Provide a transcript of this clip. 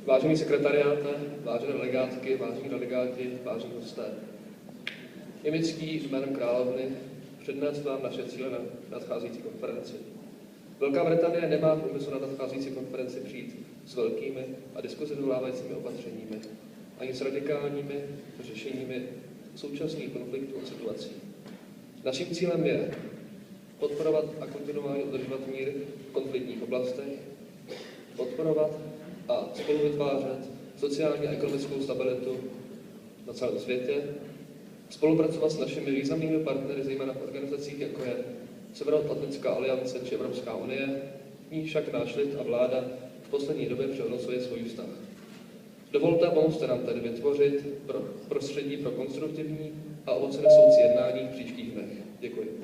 Vážený sekretariáte, vážené delegátky, vážení delegáti, vážení hosté. Je mi ctí jménem královny přednést vám naše cíle na nadcházející konferenci. Velká Británie nemá v úmyslu na nadcházející konferenci přijít s velkými a diskuzi vyvolávajícími opatřeními, ani s radikálními řešeními současných konfliktů a situací. Naším cílem je podporovat a kontinuálně udržovat mír v konfliktních oblastech, podporovat a spolu vytvářet sociální a ekonomickou stabilitu na celém světě, spolupracovat s našimi významnými partnery, zejména v organizacích, jako je Severoatlantická aliance či Evropská unie, v ní však náš lid a vláda v poslední době přehodnocuje svůj vztah. Dovolte a pomozte nám tedy vytvořit prostředí pro konstruktivní a ovoce nesoucí jednání v příštích dnech. Děkuji.